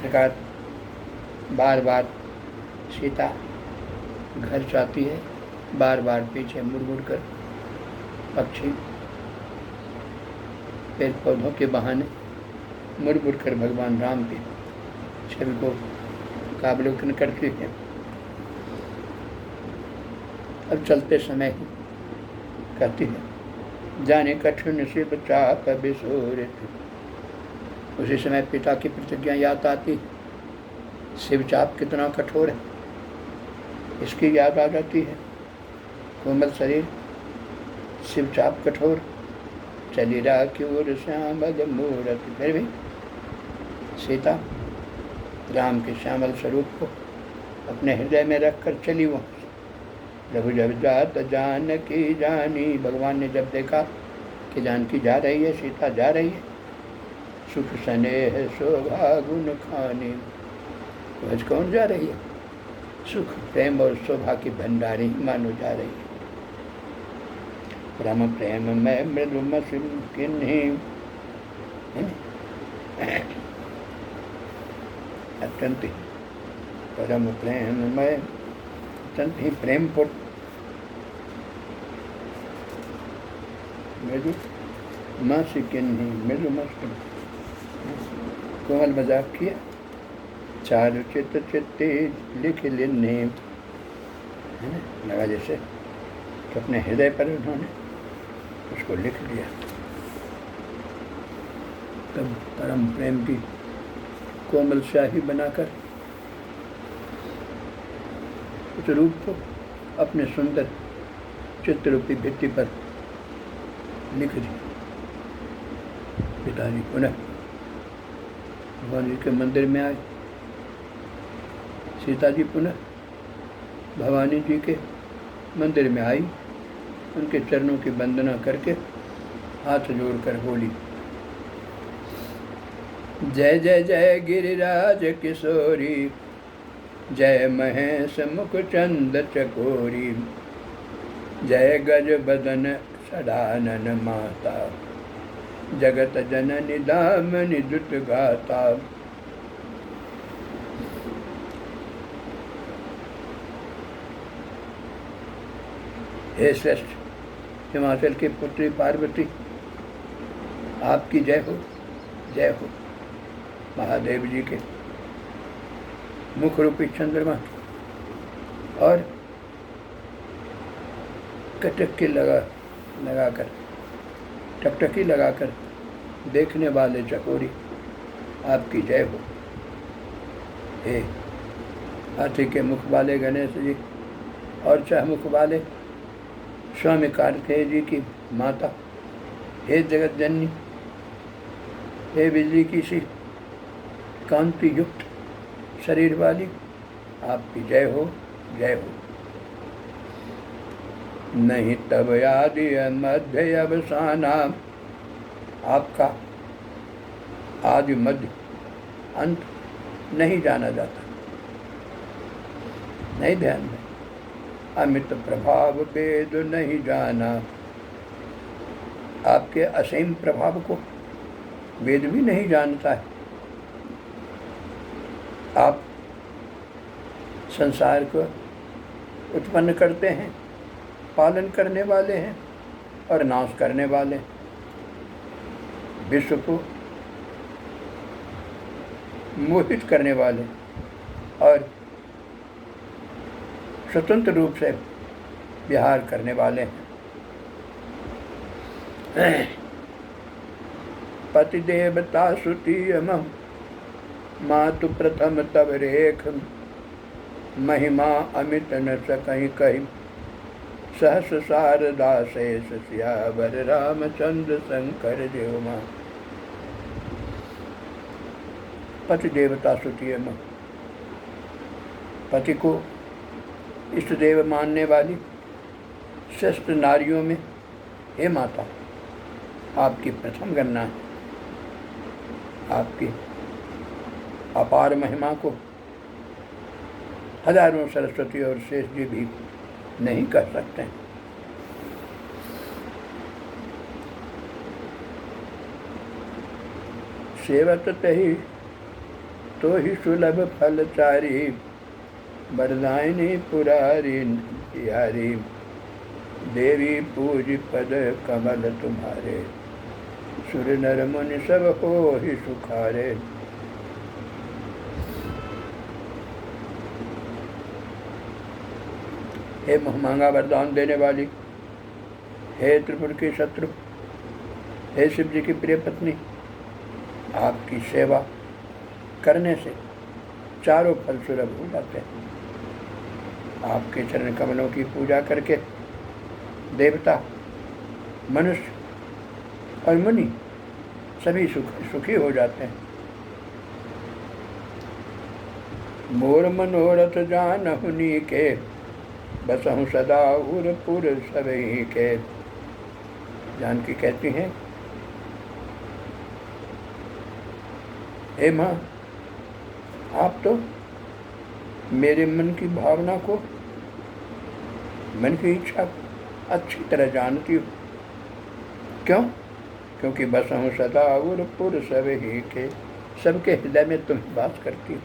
प्रकार बार बार सीता घर जाती है, बार बार पीछे मुड़ मुड़ कर पक्षी पेड़ पौधों के बहाने मुड़ मुड़ कर भगवान राम की छवि को अवलोकन करती है। अब चलते समय ही कहती है, जाने कठिन शिव चाप बिसोर। उसी समय पिता की प्रतिज्ञा याद आती है, शिव चाप कितना कठोर है, इसकी याद आ जाती है। कोमल शरीर, शिव चाप कठोर, चली रहा क्योर श्यामल मूरत। फिर भी सीता राम के श्यामल स्वरूप को अपने हृदय में रखकर चली वहाँ से। रघु जब जात जानकी जानी, भगवान ने जब देखा कि जानकी जा रही है, सीता जा रही है, सुख स्नेह शोभा गुण खानी। आज कौन जा रही है? सुख प्रेम और शोभा की भंडारी मानो जा रही है। परम प्रेम में मृदु मसिम किन्हीं, अत्यंत ही परम प्रेम में अत्यंत ही प्रेम पुट मृदु मस किन्हीं, मृदु मस कोमल मजाक किया। चारु चित्त चित्ते लिख लिन्ने, लगा जैसे तो अपने हृदय पर उन्होंने उसको लिख लिया। तब परम प्रेम की कोमल शाही बनाकर उस रूप को अपने सुंदर चित्ररूपी भित्ति पर लिख दिया। पिताजी पुनः भगवान जी के मंदिर में आए। सीता जी पुनः भवानी जी के मंदिर में आई, उनके चरणों की वंदना करके हाथ जोड़कर बोली, जय जय जय गिरिराज किशोरी, जय महेश मुख चंद चकोरी, जय गज बदन सदानन माता, जगत जननी दामनि दुत गाता। हे श्रेष्ठ हिमाचल की पुत्री पार्वती, आपकी जय हो, जय हो। महादेव जी के मुख रूपी चंद्रमा और कटकी लगाकर टकटकी लगाकर देखने वाले चकोरी, आपकी जय हो। हे हाथी के मुख वाले गणेश जी और चहमुख वाले स्वामी कार्तिकेय जी की माता, हे जगत जननी, हे बिजली की सी कांति युक्त शरीर वाली, आपकी जय हो, जय हो। नहीं तब आदि मध्य अवसाना, आपका आदि मध्य अंत नहीं जाना जाता, नहीं ध्यान में। अमित प्रभाव वेद नहीं जाना, आपके असीम प्रभाव को वेद भी नहीं जानता है। आप संसार को उत्पन्न करते हैं, पालन करने वाले हैं और नाश करने वाले हैं। विश्व को मोहित करने वाले और स्वतंत्र रूप से विहार करने वाले हैं। पति देवता सुतीयम मातु प्रथम तब रेख, महिमा अमित न सकहीं कहीं, सहस शारदा शेष सियावर रामचंद्र शंकर देवमा। पति देवता सुतीयम, पति को इष्ट देव मानने वाली श्रेष्ठ नारियों में हे माता, आपकी प्रथम गणना है। आपकी अपार महिमा को हजारों सरस्वती और शेष जी भी नहीं कर सकते हैं। सेवत तही तो ही सुलभ फल चारी, वरदायिनी पुरारी बिहारी, देवी पूज पद कमल तुम्हारे, सुर नर मुनि सब हो ही सुखारे। हे मोहमांगा वरदान देने वाली, हे त्रिपुर की शत्रु, हे शिव जी की प्रिय पत्नी, आपकी सेवा करने से चारों फल सुलभ हो जाते हैं। आपके चरण कमलों की पूजा करके देवता, मनुष्य और मुनि सभी सुखी हो जाते हैं। मोर मनोरथ जानहुनि के, बसहु सदा उरपुर सबहि के। जानकी कहती हैं, हे माँ, आप तो मेरे मन की भावना को, मन की इच्छा अच्छी तरह जानती हो। क्यों? क्योंकि बसहु सदा उरपुर सबहि के, सबके हृदय में तुम वास करती हो,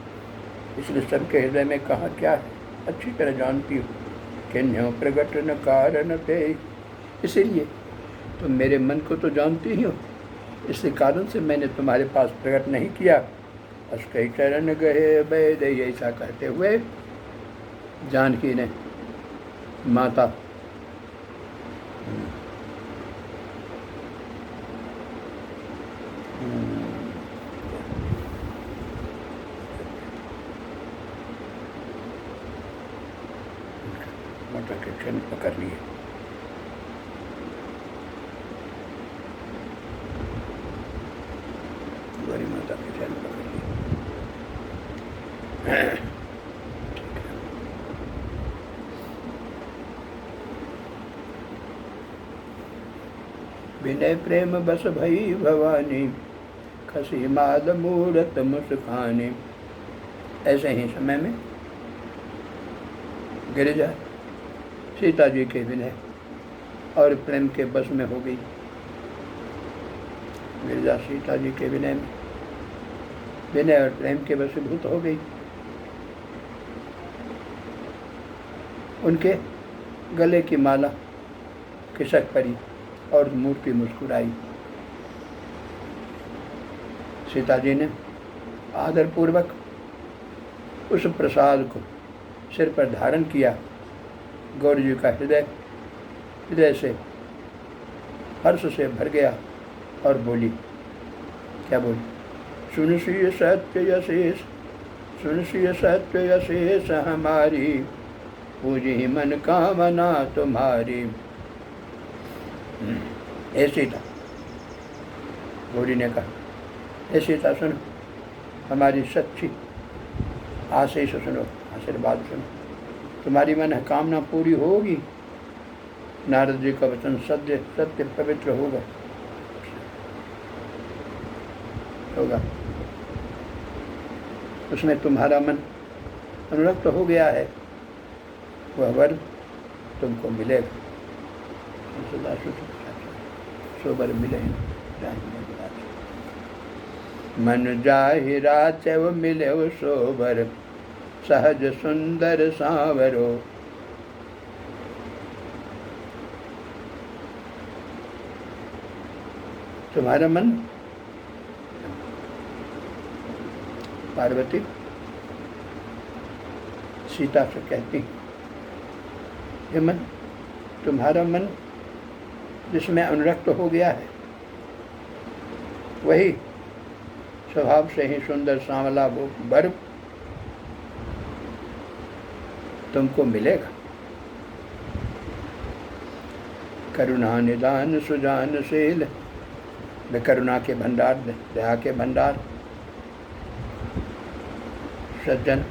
इसलिए सबके हृदय में कहाँ क्या है अच्छी तरह जानती हो। किन्ह्यो प्रगट न कारण ते, इसीलिए तुम मेरे मन को तो जानती ही हो, इसी कारण से मैंने तुम्हारे पास प्रकट नहीं किया। अस्कई चरण गहे वैद, ऐसा कहते हुए जानकी ने माता माता के चरण पकड़ लिए। गौरी माता के चरण पकड़ लिए। विनय प्रेम बस भई भवानी, खसी माद मूरत मुस्कानी। ऐसे ही समय में गिरिजा सीता जी के विनय और प्रेम के बस में हो गई। गिरिजा सीता जी के विनय और प्रेम के वशीभूत हो गई। उनके गले की माला खिसक पड़ी और मूर्ति मुस्कुराई। सीता जी ने आदरपूर्वक उस प्रसाद को सिर पर धारण किया। गौरी जी का हृदय से हर्ष से भर गया और बोली, क्या बोली? सुन सी सत्य यशेष, सुन सी सत्य यशेष हमारी, पूजी मन कामना तुम्हारी। हे सीता, गौरी ने कहा, हे सीता सुनो, हमारी सच्ची आशीष सुनो, आशीर्वाद सुनो, तुम्हारी मन कामना पूरी होगी। नारद जी का वचन सत्य सत्य पवित्र होगा। उसमें तुम्हारा मन अनुरक्त हो गया है, वह वर तुमको मिलेगा। सो वर मिले मन जाहिरा चव मिले सोबर, सहज सुंदर सांवरो। तुम्हारा मन, पार्वती सीता से कहती, ये मन, तुम्हारा मन जिसमें अनुरक्त हो गया है, वही स्वभाव से ही सुंदर सांवला वो वर तुमको मिलेगा। करुणा निदान सुजानशील, वे करुणा के भंडार, दया के भंडार, सज्जन,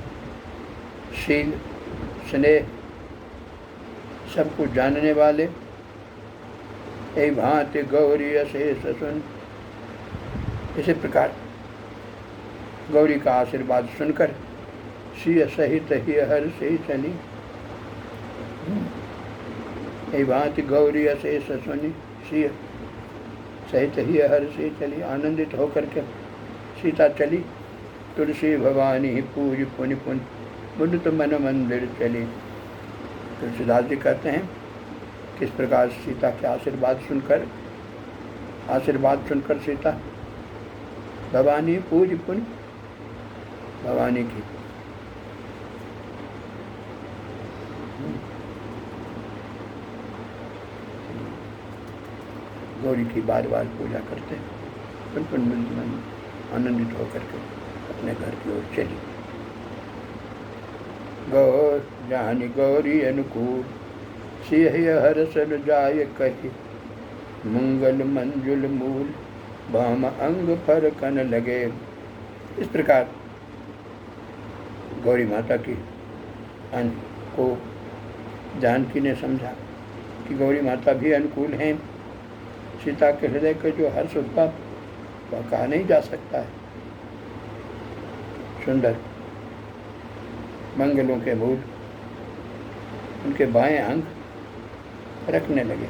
शील, स्नेह, सब कुछ जानने वाले। ए भांति गौरी अशेष सुन। इसी प्रकार गौरी का आशीर्वाद सुनकर सिय सहित ही हर से चली। ए भांति गौरी अशेष सुनी, सिय सहित ही हर से चली। आनंदित होकर के सीता चली तुलसी भवानी पूज पुनि पुन मुद तो मन मंदिर चली। तुलसीदास जी कहते हैं किस प्रकार सीता के आशीर्वाद सुनकर सीता भवानी पूज पुनि भवानी की गौरी की बार बार पूजा करते पुन आनंदित होकर के अपने घर की ओर चली। गौर जानी गौरी अनुकूल सिंह हर्षल जाय कही मंगल मंजुल मूल बाम अंग फरकन लगे। इस प्रकार गौरी माता की को जानकी ने समझा कि गौरी माता भी अनुकूल हैं। सीता के हृदय का जो हर्ष उत्पा वह कहा नहीं जा सकता है। सुंदर मंगलों के मूल उनके बाएं अंग रखने लगे।